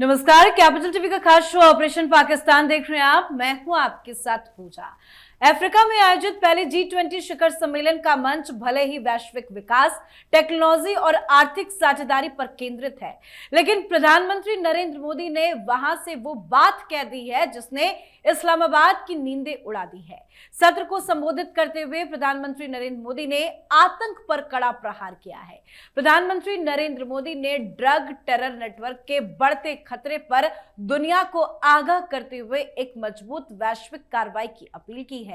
नमस्कार, capital TV का खास शो ऑपरेशन पाकिस्तान देख रहे हैं आप। मैं हूं आपके साथ पूजा। अफ्रीका में आयोजित पहले G20 शिखर सम्मेलन का मंच भले ही वैश्विक विकास, टेक्नोलॉजी और आर्थिक साझेदारी पर केंद्रित है, लेकिन प्रधानमंत्री नरेंद्र मोदी ने वहां से वो बात कह दी है जिसने इस्लामाबाद की नींदें उड़ा दी है। सत्र को संबोधित करते हुए प्रधानमंत्री नरेंद्र मोदी ने आतंक पर कड़ा प्रहार किया है। प्रधानमंत्री नरेंद्र मोदी ने ड्रग टेरर नेटवर्क के बढ़ते खतरे पर दुनिया को आगाह करते हुए एक मजबूत वैश्विक कार्रवाई की अपील की है।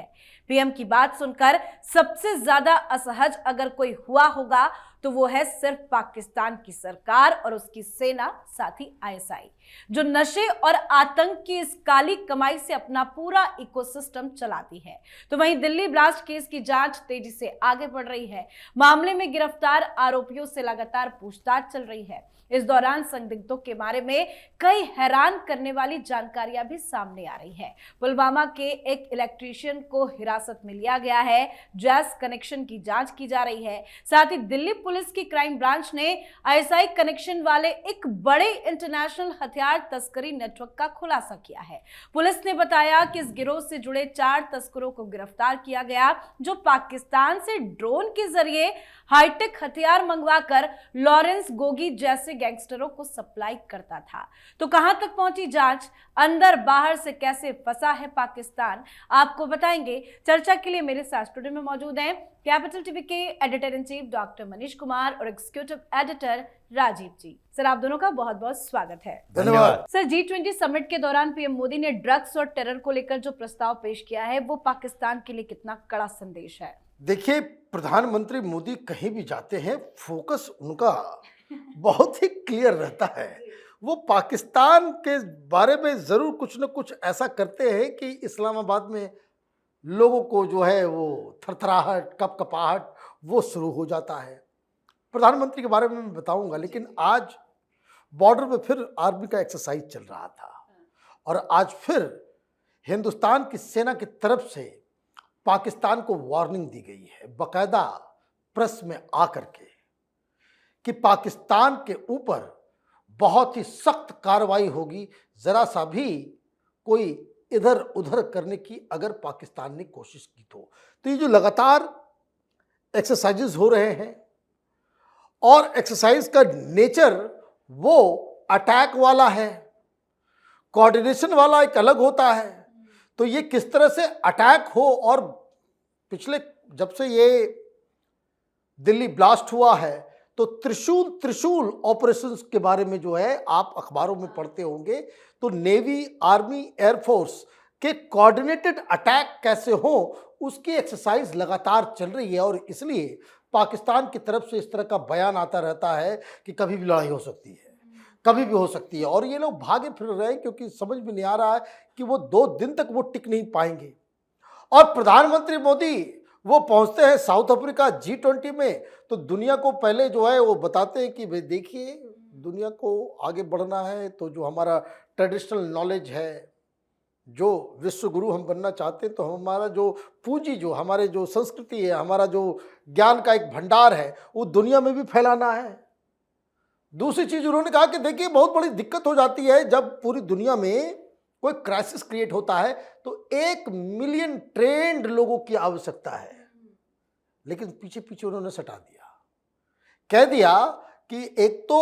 पीएम की बात सुनकर सबसे ज्यादा असहज अगर कोई हुआ होगा तो वो है सिर्फ पाकिस्तान की सरकार और उसकी सेना, साथ ही आईएसआई, जो नशे और आतंक की इस काली कमाई से अपना पूरा इकोसिस्टम चलाती है। तो वहीं दिल्ली ब्लास्ट केस की जांच तेजी से आगे बढ़ रही है। मामले में गिरफ्तार आरोपियों से लगातार पूछताछ चल रही है। इस दौरान संदिग्धों के बारे में कई हैरान करने वाली जानकारियां भी सामने आ रही है। पुलवामा के एक इलेक्ट्रीशियन को हिरासत में लिया गया है। जैस कनेक्शन की जांच की जा रही है। साथ ही दिल्ली पुलिस की क्राइम ब्रांच ने आईएसआई कनेक्शन वाले एक बड़े इंटरनेशनल हथियार तस्करी नेटवर्क का खुलासा किया है। पुलिस ने बताया कि इस गिरोह से जुड़े 4 तस्करों को गिरफ्तार किया गया, जो पाकिस्तान से ड्रोन के जरिए हाईटेक हथियार मंगवाकर लॉरेंस गोगी जैसे गैंगस्टरों को सप्लाई करता था। तो कहां तक पहुंची जांच, अंदर बाहर से कैसे फंसा है पाकिस्तान, आपको बताएंगे। चर्चा के लिए मेरे साथ स्टूडियो में मौजूद हैं कैपिटल टीवी के editor in chief doctor Manish Kumar और एग्जीक्यूटिव एडिटर राजीव जी। सर, आप दोनों का बहुत बहुत स्वागत है। धन्यवाद। सर, G20 समिट के दौरान पीएम मोदी ने ड्रग्स और टेरर को लेकर जो प्रस्ताव पेश किया है, वो पाकिस्तान के लिए कितना कड़ा संदेश है? देखिए, प्रधानमंत्री मोदी कहीं भी जाते हैं, फोकस उनका बहुत ही क्लियर रहता है। वो पाकिस्तान के बारे में जरूर कुछ न कुछ ऐसा करते हैं कि इस्लामाबाद में लोगों को जो है वो थरथराहट, कपकपाहट वो शुरू हो जाता है। प्रधानमंत्री के बारे में मैं बताऊंगा, लेकिन आज बॉर्डर पे फिर आर्मी का एक्सरसाइज चल रहा था और आज फिर हिंदुस्तान की सेना की तरफ से पाकिस्तान को वार्निंग दी गई है, बाकायदा प्रेस में आकर के, कि पाकिस्तान के ऊपर बहुत ही सख्त कार्रवाई होगी जरा सा भी कोई इधर उधर करने की अगर पाकिस्तान ने कोशिश की तो ये जो लगातार एक्सरसाइजेस हो रहे हैं और एक्सरसाइज का नेचर वो अटैक वाला है, कोऑर्डिनेशन वाला एक अलग होता है। तो ये किस तरह से अटैक हो, और पिछले जब से ये दिल्ली ब्लास्ट हुआ है तो त्रिशूल ऑपरेशंस के बारे में जो है आप अखबारों में पढ़ते होंगे, तो नेवी, आर्मी, एयरफोर्स के कोऑर्डिनेटेड अटैक कैसे हो उसकी एक्सरसाइज लगातार चल रही है। और इसलिए पाकिस्तान की तरफ से इस तरह का बयान आता रहता है कि कभी भी लड़ाई हो सकती है, कभी भी हो सकती है। और ये लोग भागे फिर रहे हैं क्योंकि समझ में नहीं आ रहा है कि वो 2 दिन तक वो टिक नहीं पाएंगे। और प्रधानमंत्री मोदी वो पहुंचते हैं साउथ अफ्रीका G20 में, तो दुनिया को पहले जो है वो बताते हैं कि भाई देखिए, दुनिया को आगे बढ़ना है तो जो हमारा ट्रेडिशनल नॉलेज है, जो विश्व गुरु हम बनना चाहते हैं, तो हमारा जो पूंजी, जो हमारे जो संस्कृति है, हमारा जो ज्ञान का एक भंडार है, वो दुनिया में भी फैलाना है। दूसरी चीज उन्होंने कहा कि देखिए, बहुत बड़ी दिक्कत हो जाती है जब पूरी दुनिया में कोई क्राइसिस क्रिएट होता है तो 1 मिलियन ट्रेंड लोगों की आवश्यकता है। लेकिन पीछे पीछे उन्होंने सटा दिया, कह दिया कि एक तो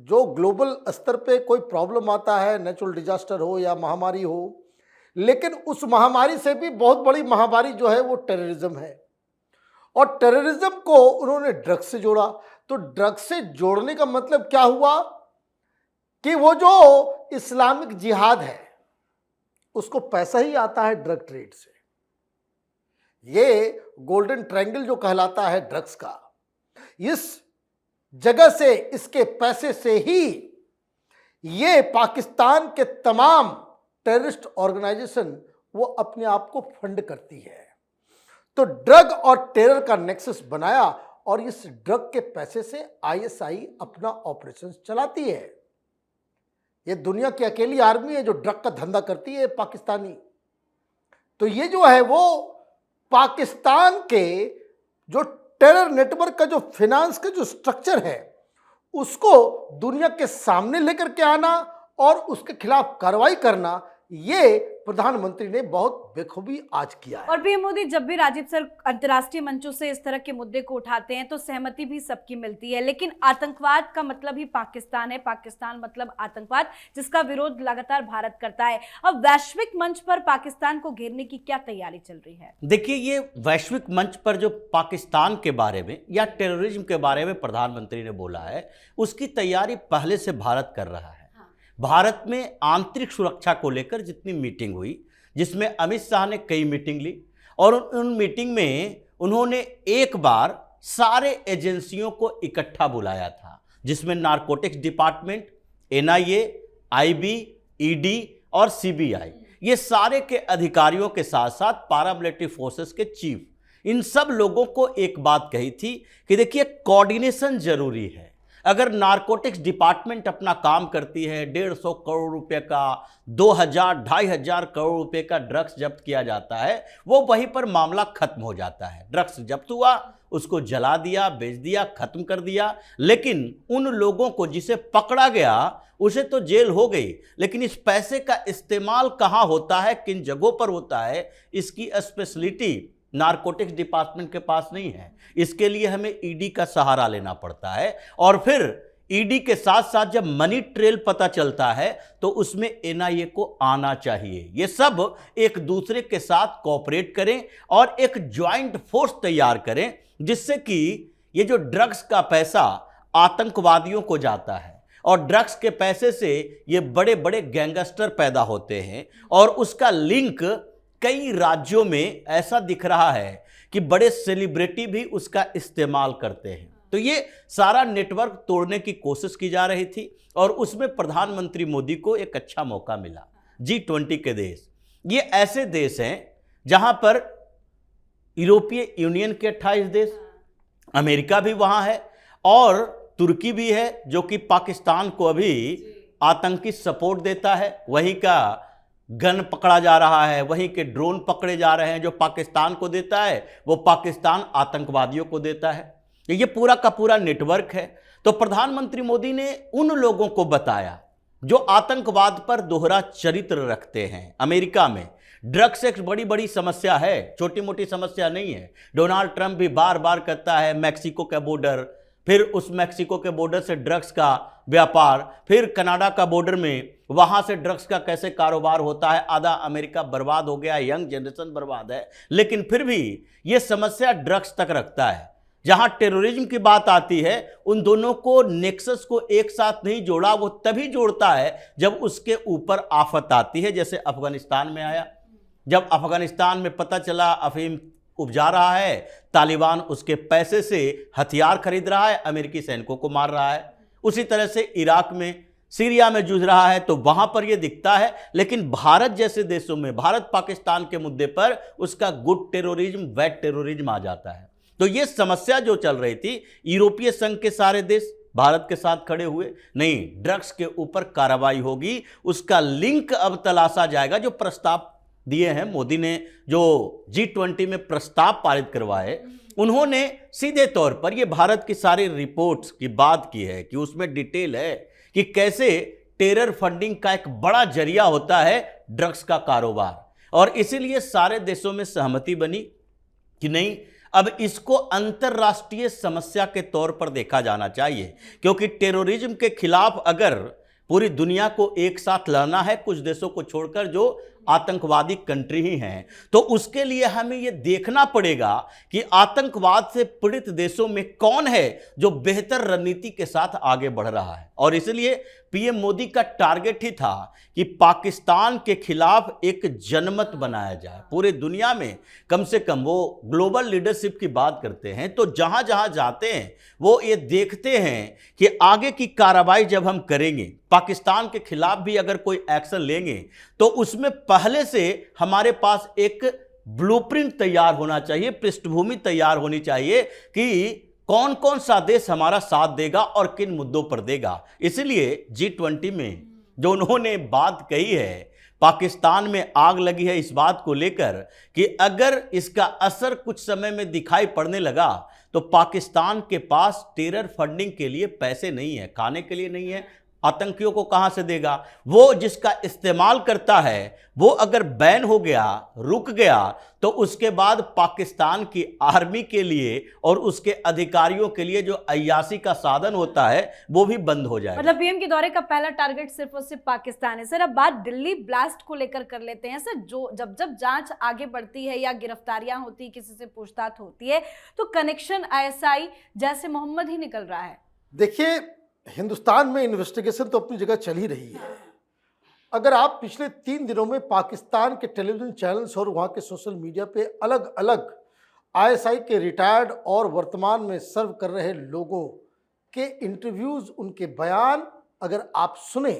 जो ग्लोबल स्तर पे कोई प्रॉब्लम आता है, नेचुरल डिजास्टर हो या महामारी हो, लेकिन उस महामारी से भी बहुत बड़ी महामारी जो है वो टेररिज्म है। और टेररिज्म को उन्होंने ड्रग्स से जोड़ा। तो ड्रग्स से जोड़ने का मतलब क्या हुआ कि वो जो इस्लामिक जिहाद है उसको पैसा ही आता है ड्रग ट्रेड से। ये गोल्डन ट्रायंगल जो कहलाता है ड्रग्स का, इस जगह से, इसके पैसे से ही ये पाकिस्तान के तमाम टेररिस्ट ऑर्गेनाइजेशन वो अपने आप को फंड करती है। तो ड्रग और टेरर का नेक्सस बनाया और इस ड्रग के पैसे से आईएसआई अपना ऑपरेशन चलाती है। ये दुनिया की अकेली आर्मी है जो ड्रग का धंधा करती है, पाकिस्तानी। तो ये जो है वो पाकिस्तान के जो टेरर नेटवर्क का जो फाइनेंस का जो स्ट्रक्चर है उसको दुनिया के सामने लेकर के आना और उसके खिलाफ कार्रवाई करना, ये प्रधानमंत्री ने बहुत बेखूबी आज किया है। और पीएम मोदी जब भी राजीव सर अंतर्राष्ट्रीय मंचों से इस तरह के मुद्दे को उठाते हैं तो सहमति भी सबकी मिलती है, लेकिन आतंकवाद का मतलब ही पाकिस्तान है, पाकिस्तान मतलब आतंकवाद, जिसका विरोध लगातार भारत करता है। अब वैश्विक मंच पर पाकिस्तान को घेरने की क्या तैयारी चल रही है? देखिए, ये वैश्विक मंच पर जो पाकिस्तान के बारे में या टेररिज्म के बारे में प्रधानमंत्री ने बोला है, उसकी तैयारी पहले से भारत कर रहा है। भारत में आंतरिक सुरक्षा को लेकर जितनी मीटिंग हुई, जिसमें अमित शाह ने कई मीटिंग ली और उन मीटिंग में उन्होंने एक बार सारे एजेंसियों को इकट्ठा बुलाया था, जिसमें narcotics department, NIA, IB, ED और सीबीआई, ये सारे के अधिकारियों के साथ साथ पैरामिलिट्री फोर्सेस के चीफ, इन सब लोगों को एक बात कही थी कि देखिए, कोऑर्डिनेशन जरूरी है। अगर नारकोटिक्स डिपार्टमेंट अपना काम करती है, 150 करोड़ रुपए का, 2000-2500 करोड़ रुपए का ड्रग्स जब्त किया जाता है, वो वहीं पर मामला खत्म हो जाता है। ड्रग्स जब्त हुआ, उसको जला दिया, बेच दिया, खत्म कर दिया। लेकिन उन लोगों को जिसे पकड़ा गया उसे तो जेल हो गई, लेकिन इस पैसे का इस्तेमाल कहाँ होता है, किन जगहों पर होता है, इसकी स्पेशलिटी नारकोटिक्स डिपार्टमेंट के पास नहीं है। इसके लिए हमें ईडी का सहारा लेना पड़ता है और फिर ईडी के साथ साथ जब मनी ट्रेल पता चलता है तो उसमें एनआईए को आना चाहिए। ये सब एक दूसरे के साथ कोऑपरेट करें और एक ज्वाइंट फोर्स तैयार करें, जिससे कि ये जो ड्रग्स का पैसा आतंकवादियों को जाता है और ड्रग्स के पैसे से ये बड़े बड़े गैंगस्टर पैदा होते हैं और उसका लिंक कई राज्यों में ऐसा दिख रहा है कि बड़े सेलिब्रिटी भी उसका इस्तेमाल करते हैं। तो ये सारा नेटवर्क तोड़ने की कोशिश की जा रही थी और उसमें प्रधानमंत्री मोदी को एक अच्छा मौका मिला। G20 के देश, ये ऐसे देश हैं जहां पर यूरोपीय यूनियन के 28 देश, अमेरिका भी वहां है और तुर्की भी है, जो कि पाकिस्तान को अभी आतंकी सपोर्ट देता है। वहीं का गन पकड़ा जा रहा है, वहीं के ड्रोन पकड़े जा रहे हैं, जो पाकिस्तान को देता है वो पाकिस्तान आतंकवादियों को देता है। ये पूरा का पूरा नेटवर्क है। तो प्रधानमंत्री मोदी ने उन लोगों को बताया जो आतंकवाद पर दोहरा चरित्र रखते हैं। अमेरिका में ड्रग्स एक बड़ी बड़ी समस्या है, छोटी मोटी समस्या नहीं है। डोनाल्ड ट्रंप भी बार बार कहता है मैक्सिको का बॉर्डर, फिर उस मैक्सिको के बॉर्डर से ड्रग्स का व्यापार, फिर कनाडा का बॉर्डर में वहां से ड्रग्स का कैसे कारोबार होता है। आधा अमेरिका बर्बाद हो गया, यंग जनरेशन बर्बाद है, लेकिन फिर भी यह समस्या ड्रग्स तक रखता है। जहां टेररिज्म की बात आती है, उन दोनों को नेक्सस को एक साथ नहीं जोड़ा, वो तभी जोड़ता है जब उसके ऊपर आफत आती है। जैसे अफगानिस्तान में आया, जब अफगानिस्तान में पता चला अफीम उपजा रहा है, तालिबान उसके पैसे से हथियार खरीद रहा है, अमेरिकी सैनिकों को मार रहा है। उसी तरह से इराक में, सीरिया में जूझ रहा है, तो वहां पर यह दिखता है। लेकिन भारत जैसे देशों में, भारत पाकिस्तान के मुद्दे पर उसका गुड टेररिज्म, बैड टेररिज्म आ जाता है। तो यह समस्या जो चल रही थी, यूरोपीय संघ के सारे देश भारत के साथ खड़े हुए, नहीं ड्रग्स के ऊपर कार्रवाई होगी, उसका लिंक अब तलाशा जाएगा। जो प्रस्ताव दिए हैं मोदी ने, जो G20 में प्रस्ताव पारित करवाए, उन्होंने सीधे तौर पर ये भारत की सारी रिपोर्ट्स की बात की है कि उसमें डिटेल है कि कैसे टेरर फंडिंग का एक बड़ा जरिया होता है ड्रग्स का कारोबार। और इसीलिए सारे देशों में सहमति बनी कि नहीं, अब इसको अंतर्राष्ट्रीय समस्या के तौर पर देखा जाना चाहिए, क्योंकि टेररिज्म के खिलाफ अगर पूरी दुनिया को एक साथ लड़ना है, कुछ देशों को छोड़कर जो आतंकवादी कंट्री ही हैं, तो उसके लिए हमें यह देखना पड़ेगा कि आतंकवाद से पीड़ित देशों में कौन है जो बेहतर रणनीति के साथ आगे बढ़ रहा है। और इसलिए पीएम मोदी का टारगेट ही था कि पाकिस्तान के खिलाफ एक जनमत बनाया जाए पूरे दुनिया में। कम से कम वो ग्लोबल लीडरशिप की बात करते हैं, तो जहां जहां जाते हैं वो ये देखते हैं कि आगे की कार्रवाई जब हम करेंगे, पाकिस्तान के खिलाफ भी अगर कोई एक्शन लेंगे, तो उसमें पहले से हमारे पास एक ब्लूप्रिंट तैयार होना चाहिए, पृष्ठभूमि तैयार होनी चाहिए कि कौन कौन सा देश हमारा साथ देगा और किन मुद्दों पर देगा। इसलिए G20 में जो उन्होंने बात कही है, पाकिस्तान में आग लगी है इस बात को लेकर कि अगर इसका असर कुछ समय में दिखाई पड़ने लगा तो पाकिस्तान के पास टेरर फंडिंग के लिए पैसे नहीं है, खाने के लिए नहीं है, आतंकियों को कहां से देगा? वो जिसका इस्तेमाल करता है वो अगर बैन हो गया, रुक गया, तो उसके बाद पाकिस्तान की आर्मी के लिए और उसके अधिकारियों के लिए जो अय्याशी का साधन होता है वो भी बंद हो जाएगा। मतलब पीएम के दौरे का पहला टारगेट सिर्फ और सिर्फ पाकिस्तान है। सर अब बात दिल्ली ब्लास्ट को लेकर कर लेते हैं। सर जो जब जब जांच आगे बढ़ती है या गिरफ्तारियां होती, किसी से पूछताछ होती है, तो कनेक्शन आईएसआई जैसे मोहम्मद ही निकल रहा है। देखिए, हिंदुस्तान में इन्वेस्टिगेशन तो अपनी जगह चल ही रही है। अगर आप पिछले 3 दिनों में पाकिस्तान के टेलीविजन चैनल्स और वहाँ के सोशल मीडिया पे अलग अलग आईएसआई के रिटायर्ड और वर्तमान में सर्व कर रहे लोगों के इंटरव्यूज, उनके बयान अगर आप सुने,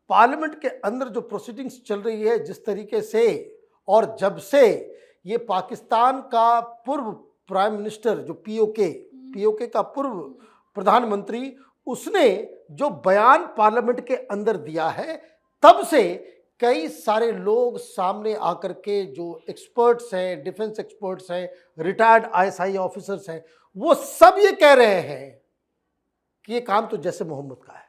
पार्लियामेंट के अंदर जो प्रोसीडिंग्स चल रही है जिस तरीके से, और जब से ये पाकिस्तान का पूर्व प्राइम मिनिस्टर जो पीओके का पूर्व प्रधानमंत्री, उसने जो बयान पार्लियामेंट के अंदर दिया है, तब से कई सारे लोग सामने आकर के जो एक्सपर्ट्स हैं, डिफेंस एक्सपर्ट्स हैं, रिटायर्ड आईएसआई ऑफिसर्स हैं, वो सब ये कह रहे हैं कि ये काम तो जैसे मोहम्मद का है,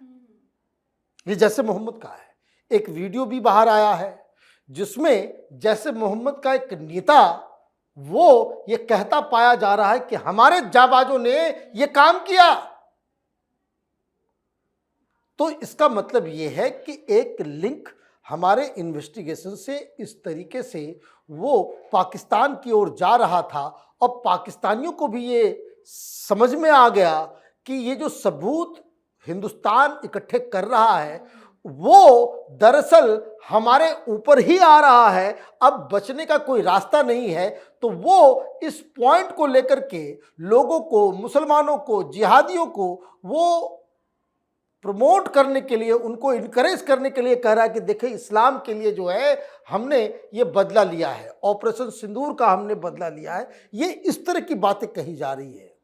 ये जैसे मोहम्मद का है। एक वीडियो भी बाहर आया है जिसमें जैसे मोहम्मद का एक नेता वो ये कहता पाया जा रहा है कि हमारे जाबाजों ने ये काम किया। तो इसका मतलब ये है कि एक लिंक हमारे इन्वेस्टिगेशन से इस तरीके से वो पाकिस्तान की ओर जा रहा था, और पाकिस्तानियों को भी ये समझ में आ गया कि ये जो सबूत हिंदुस्तान इकट्ठे कर रहा है वो दरअसल हमारे ऊपर ही आ रहा है, अब बचने का कोई रास्ता नहीं है। तो वो इस पॉइंट को लेकर के लोगों को, मुसलमानों को, जिहादियों को वो प्रमोट करने के लिए, उनको इनकरेज करने के लिए कह रहा है कि देखिए इस्लाम के लिए जो है हमने ये बदला लिया है, ऑपरेशन सिंदूर का हमने बदला लिया है। ये इस तरह की बातें कही जा रही है।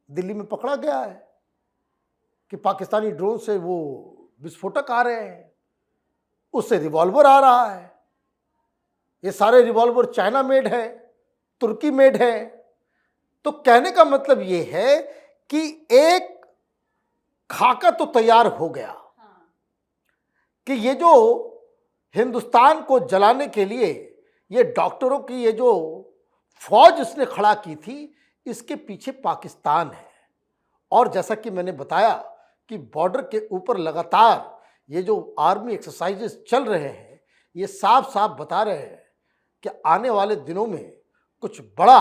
दिल्ली में पकड़ा गया है कि पाकिस्तानी ड्रोन से वो विस्फोटक आ रहे हैं, उससे रिवॉल्वर आ रहा है, ये सारे रिवॉल्वर चाइना मेड है, तुर्की मेड है। तो कहने का मतलब ये है कि एक खाका तो तैयार हो गया कि ये जो हिंदुस्तान को जलाने के लिए ये डॉक्टरों की ये जो फौज इसने खड़ा की थी, इसके पीछे पाकिस्तान है। और जैसा कि मैंने बताया कि बॉर्डर के ऊपर लगातार ये जो आर्मी एक्सरसाइजेस चल रहे हैं, ये साफ साफ बता रहे हैं कि आने वाले दिनों में कुछ बड़ा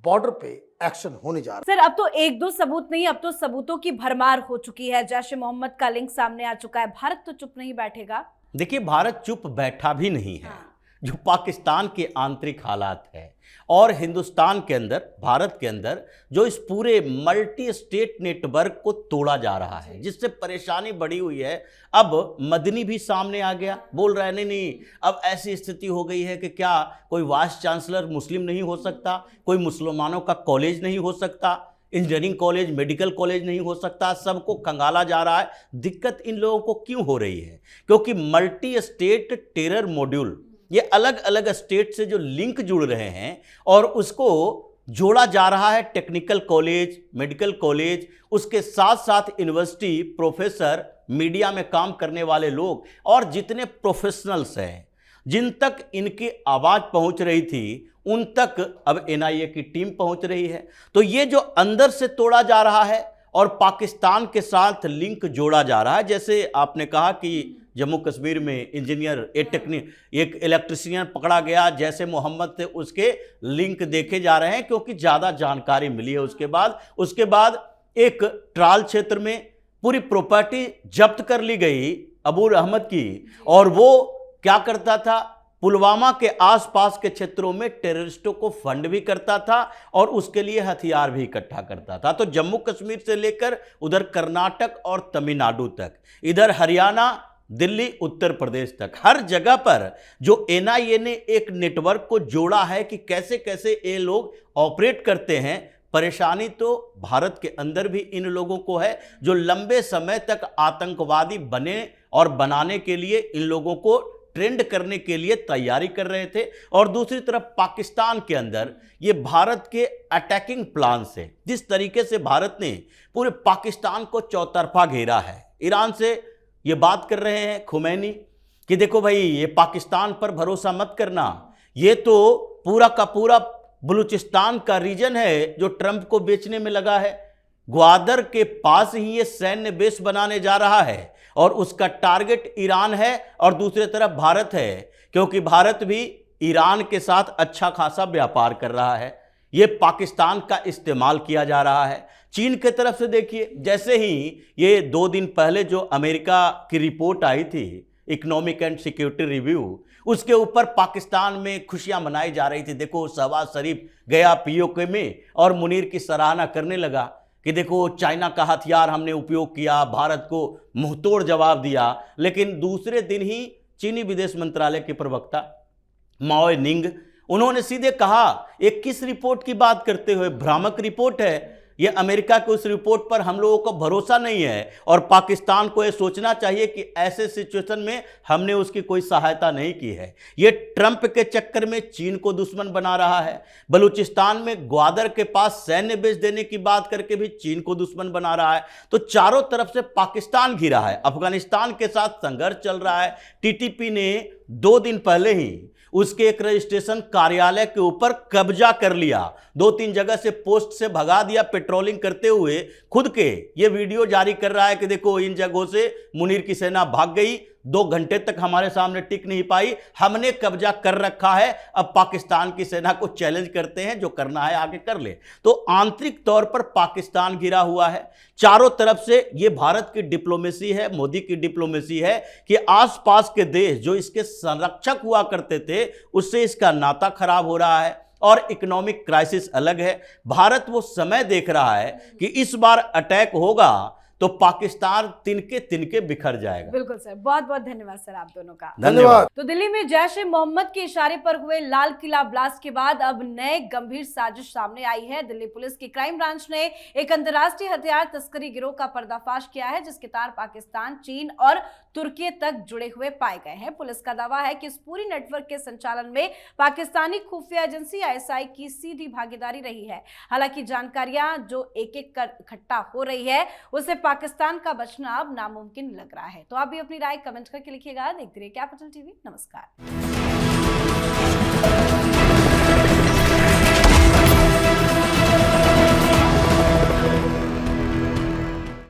बॉर्डर पे एक्शन होने जा रहा है। सर अब तो एक दो सबूत नहीं, अब तो सबूतों की भरमार हो चुकी है। जैश ए मोहम्मद का लिंक सामने आ चुका है। भारत तो चुप नहीं बैठेगा। देखिए, भारत चुप बैठा भी नहीं है। जो पाकिस्तान के आंतरिक हालात है और हिंदुस्तान के अंदर, भारत के अंदर जो इस पूरे मल्टी स्टेट नेटवर्क को तोड़ा जा रहा है, जिससे परेशानी बढ़ी हुई है। अब मदनी भी सामने आ गया, बोल रहा है नहीं नहीं, अब ऐसी स्थिति हो गई है कि क्या कोई वाइस चांसलर मुस्लिम नहीं हो सकता, कोई मुसलमानों का कॉलेज नहीं हो सकता, इंजीनियरिंग कॉलेज, मेडिकल कॉलेज नहीं हो सकता, सबको कंगाला जा रहा है। दिक्कत इन लोगों को क्यों हो रही है? क्योंकि मल्टी स्टेट टेरर मॉड्यूल, ये अलग अलग स्टेट से जो लिंक जुड़ रहे हैं और उसको जोड़ा जा रहा है। टेक्निकल कॉलेज, मेडिकल कॉलेज, उसके साथ साथ यूनिवर्सिटी, प्रोफेसर, मीडिया में काम करने वाले लोग और जितने प्रोफेशनल्स हैं, जिन तक इनकी आवाज़ पहुंच रही थी उन तक अब एनआईए की टीम पहुंच रही है। तो ये जो अंदर से तोड़ा जा रहा है और पाकिस्तान के साथ लिंक जोड़ा जा रहा है। जैसे आपने कहा कि जम्मू कश्मीर में इंजीनियर, एक इलेक्ट्रिशियन पकड़ा गया, जैसे मोहम्मद से उसके लिंक देखे जा रहे हैं क्योंकि ज़्यादा जानकारी मिली है। उसके बाद एक ट्राल क्षेत्र में पूरी प्रॉपर्टी जब्त कर ली गई अबूर अहमद की, और वो क्या करता था, पुलवामा के आसपास के क्षेत्रों में टेररिस्टों को फंड भी करता था और उसके लिए हथियार भी इकट्ठा करता था। तो जम्मू कश्मीर से लेकर उधर कर्नाटक और तमिलनाडु तक, इधर हरियाणा, दिल्ली, उत्तर प्रदेश तक, हर जगह पर जो एनआईए ने एक नेटवर्क को जोड़ा है कि कैसे कैसे ये लोग ऑपरेट करते हैं। परेशानी तो भारत के अंदर भी इन लोगों को है जो लंबे समय तक आतंकवादी बने और बनाने के लिए इन लोगों को ट्रेंड करने के लिए तैयारी कर रहे थे, और दूसरी तरफ पाकिस्तान के अंदर ये भारत के अटैकिंग प्लान से, जिस तरीके से भारत ने पूरे पाकिस्तान को चौतरफा घेरा है। ईरान से ये बात कर रहे हैं खुमैनी कि देखो भाई, ये पाकिस्तान पर भरोसा मत करना, ये तो पूरा का पूरा बलूचिस्तान का रीजन है जो ट्रंप को बेचने में लगा है। ग्वादर के पास ही ये सैन्य बेस बनाने जा रहा है और उसका टारगेट ईरान है और दूसरी तरफ भारत है, क्योंकि भारत भी ईरान के साथ अच्छा खासा व्यापार कर रहा है। ये पाकिस्तान का इस्तेमाल किया जा रहा है। चीन की तरफ से देखिए, जैसे ही ये 2 दिन पहले जो अमेरिका की रिपोर्ट आई थी, इकोनॉमिक एंड सिक्योरिटी रिव्यू, उसके ऊपर पाकिस्तान में खुशियां मनाई जा रही थी। देखो, शहबाज शरीफ गया पीओके में और मुनीर की सराहना करने लगा कि देखो, चाइना का हथियार हमने उपयोग किया, भारत को मुंहतोड़ जवाब दिया। लेकिन दूसरे दिन ही चीनी विदेश मंत्रालय के प्रवक्ता माओ निंग, उन्होंने सीधे कहा, एक किस रिपोर्ट की बात करते हुए, भ्रामक रिपोर्ट है ये, अमेरिका के उस रिपोर्ट पर हम लोगों को भरोसा नहीं है और पाकिस्तान को यह सोचना चाहिए कि ऐसे सिचुएशन में हमने उसकी कोई सहायता नहीं की है। ये ट्रंप के चक्कर में चीन को दुश्मन बना रहा है। बलूचिस्तान में ग्वादर के पास सैन्य बेस देने की बात करके भी चीन को दुश्मन बना रहा है। तो चारों तरफ से पाकिस्तान घिरा है। अफगानिस्तान के साथ संघर्ष चल रहा है। टीटीपी ने 2 दिन पहले ही उसके एक रजिस्ट्रेशन कार्यालय के ऊपर कब्जा कर लिया, 2-3 जगह से पोस्ट से भगा दिया, पेट्रोलिंग करते हुए खुद के ये वीडियो जारी कर रहा है कि देखो, इन जगहों से मुनीर की सेना भाग गई, 2 घंटे तक हमारे सामने टिक नहीं पाई, हमने कब्जा कर रखा है, अब पाकिस्तान की सेना को चैलेंज करते हैं, जो करना है आगे कर ले। तो आंतरिक तौर पर पाकिस्तान घिरा हुआ है चारों तरफ से। ये भारत की डिप्लोमेसी है, मोदी की डिप्लोमेसी है कि आसपास के देश जो इसके संरक्षक हुआ करते थे, उससे इसका नाता खराब हो रहा है और इकोनॉमिक क्राइसिस अलग है। भारत वो समय देख रहा है कि इस बार अटैक होगा तो पाकिस्तान तिनके तिनके बिखर जाएगा। बिल्कुल सर, बहुत बहुत धन्यवाद सर आप दोनों का। धन्यवाद। तो दिल्ली में जैश ए मोहम्मद के इशारे पर हुए लाल किला ब्लास्ट के बाद अब नए गंभीर साजिश सामने आई है। दिल्ली पुलिस की क्राइम ब्रांच ने एक अंतर्राष्ट्रीय हथियार तस्करी गिरोह का पर्दाफाश किया है, जिसके तार पाकिस्तान, चीन और तुर्की तक जुड़े हुए पाए गए हैं। पुलिस का दावा है कि इस पूरी नेटवर्क के संचालन में पाकिस्तानी खुफिया एजेंसी ISI की सीधी भागीदारी रही है। हालांकि जानकारियां जो एक-एक कर इकट्ठा हो रही है, उससे पाकिस्तान का बचना अब नामुमकिन लग रहा है। तो आप भी अपनी राय कमेंट करके लिखिएगा। देखते रहिए कैपिटल टीवी। नमस्कार।